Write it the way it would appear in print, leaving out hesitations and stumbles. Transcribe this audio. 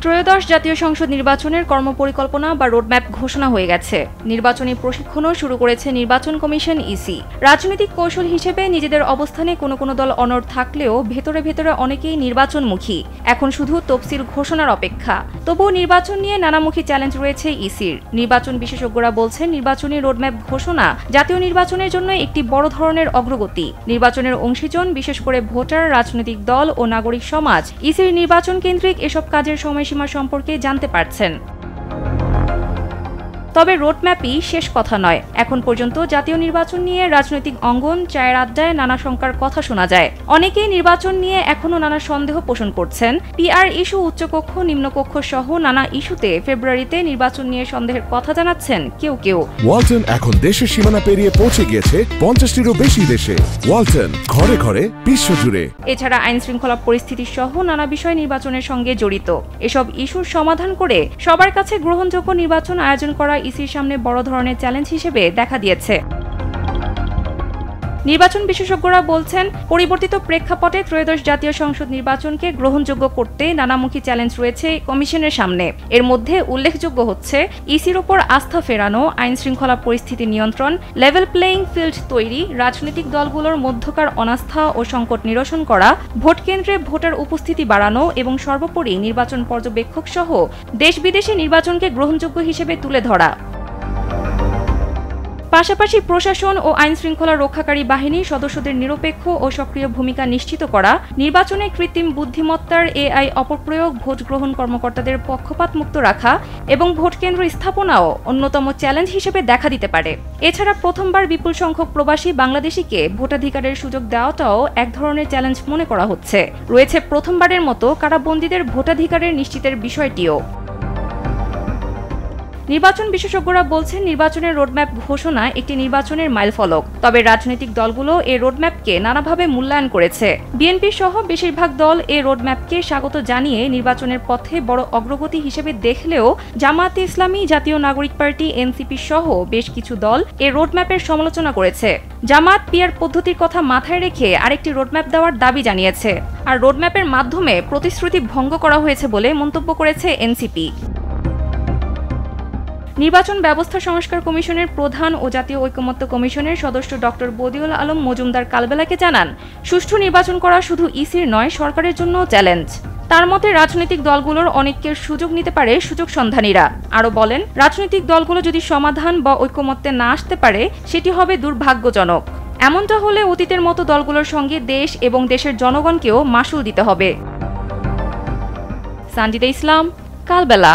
ত্রয়োদশ জাতীয় সংসদ নির্বাচনের কর্মপরিকল্পনা বা রোডম্যাপ ঘোষণা হয়ে গেছে। নির্বাচনী প্রশিক্ষণও শুরু করেছে নির্বাচন কমিশন ইসি। রাজনৈতিক কৌশল হিসেবে নিজেদের অবস্থানে কোনো দল অনড় থাকলেও ভেতরে ভেতরে অনেকেই নির্বাচনমুখী। এখন শুধু তফসিল ঘোষণার অপেক্ষা। তবুও নির্বাচন নিয়ে নানামুখী চ্যালেঞ্জ রয়েছে ইসির। নির্বাচন বিশেষজ্ঞরা বলছেন, নির্বাচনী রোডম্যাপ ঘোষণা জাতীয় নির্বাচনের জন্য একটি বড় ধরনের অগ্রগতি। নির্বাচনের অংশীজন, বিশেষ করে ভোটার, রাজনৈতিক দল ও নাগরিক সমাজ ইসির নির্বাচন কেন্দ্রিক এসব কাজের সময়সীমা সম্পর্কে জানতে পারছেন। তবে রোডম্যাপই শেষ কথা নয়। এখন পর্যন্ত জাতীয় নির্বাচন নিয়ে রাজনৈতিক অঙ্গন, চায়ের আড্ডায় নানা শঙ্কার কথা শোনা যায়। অনেকেই নির্বাচন নিয়ে এখনো নানা সন্দেহ পোষণ করছেন। পিআর ইস্যু, উচ্চকক্ষ, নিম্নকক্ষ সহ নানা ইস্যুতে ফেব্রুয়ারিতে নির্বাচন নিয়ে সন্দেহের কথা জানাচ্ছেন কেউ। ওয়ালটন এখন দেশের সীমানা পেরিয়ে পৌঁছে গিয়েছে 50টিরও বেশি দেশে। ওয়ালটন, ঘরে ঘরে, বিশ্বজুড়ে। এছাড়া আইন শৃঙ্খলা পরিস্থিতি সহ নানা বিষয় নির্বাচনের সঙ্গে জড়িত। এসব ইস্যুর সমাধান করে সবার কাছে গ্রহণযোগ্য নির্বাচন আয়োজন করা ইসির সামনে বড় ধরনের চ্যালেঞ্জ হিসেবে দেখা দিয়েছে। নির্বাচন বিশেষজ্ঞরা বলছেন, পরিবর্তিত প্রেক্ষাপটে ত্রয়োদশ জাতীয় সংসদ নির্বাচনকে গ্রহণযোগ্য করতে নানামুখী চ্যালেঞ্জ রয়েছে কমিশনের সামনে। এর মধ্যে উল্লেখযোগ্য হচ্ছে ইসির ওপর আস্থা ফেরানো, আইন শৃঙ্খলা পরিস্থিতি নিয়ন্ত্রণ, লেভেল প্লেয়িং ফিল্ড তৈরি, রাজনৈতিক দলগুলোর মধ্যকার অনাস্থা ও সংকট নিরসন করা, ভোট কেন্দ্রে ভোটার উপস্থিতি বাড়ানো এবং সর্বোপরি নির্বাচন পর্যবেক্ষক সহ দেশ বিদেশে নির্বাচনকে গ্রহণযোগ্য হিসেবে তুলে ধরা। পাশাপাশি প্রশাসন ও আইন শৃঙ্খলা রক্ষাকারী বাহিনীর সদস্যদের নিরপেক্ষ ও সক্রিয় ভূমিকা নিশ্চিত করা, নির্বাচনে কৃত্রিম বুদ্ধিমত্তার এআই অপপ্রয়োগ, ভোট গ্রহণ কর্মকর্তাদের পক্ষপাত মুক্ত রাখা এবং ভোট কেন্দ্র স্থাপনাও অন্যতম চ্যালেঞ্জ হিসেবে দেখা দিতে পারে। এছাড়া প্রথমবার বিপুল সংখ্যক প্রবাসী বাংলাদেশিকে ভোটাধিকারের সুযোগ দেওয়াটাও এক ধরনের চ্যালেঞ্জ মনে করা হচ্ছে। রয়েছে প্রথমবারের মতো কারাবন্দীদের ভোটাধিকারের নিশ্চিতের বিষয়টিও। নির্বাচন বিশেষজ্ঞরা বলছেন, নির্বাচনের রোডম্যাপ ঘোষণা একটি নির্বাচনের মাইলফলক। তবে রাজনৈতিক দলগুলো এই রোডম্যাপকে নানাভাবে মূল্যায়ন করেছে। বিএনপি সহ বেশিরভাগ দল এই রোডম্যাপকে স্বাগত জানিয়ে নির্বাচনের পথে বড় অগ্রগতি হিসেবে দেখলেও জামায়াতে ইসলামী, জাতীয় নাগরিক পার্টি, এনসিপি সহ বেশ কিছু দল এই রোডম্যাপের সমালোচনা করেছে। জামায়াত পিআর পদ্ধতির কথা মাথায় রেখে আরেকটি রোডম্যাপ দেওয়ার দাবি জানিয়েছে। আর রোডম্যাপের মাধ্যমে প্রতিশ্রুতি ভঙ্গ করা হয়েছে বলে মন্তব্য করেছে এনসিপি। নির্বাচন ব্যবস্থা সংস্কার কমিশনের প্রধান ও জাতীয় ঐকমত্য কমিশনের সদস্য ডক্টর বদিউল আলম মজুমদার কালবেলাকে জানান, সুষ্ঠু নির্বাচন করা শুধু ইসির নয়, সরকারের জন্য চ্যালেঞ্জ। তার মতে রাজনৈতিক দলগুলোর অনেকের সুযোগ নিতে পারে সুযোগ সন্ধানীরা। আরও বলেন, রাজনৈতিক দলগুলো যদি সমাধান বা ঐকমত্যে না আসতে পারে সেটি হবে দুর্ভাগ্যজনক। এমনটা হলে অতীতের মতো দলগুলোর সঙ্গে দেশ এবং দেশের জনগণকেও মাশুল দিতে হবে। সানজিদা ইসলাম, কালবেলা।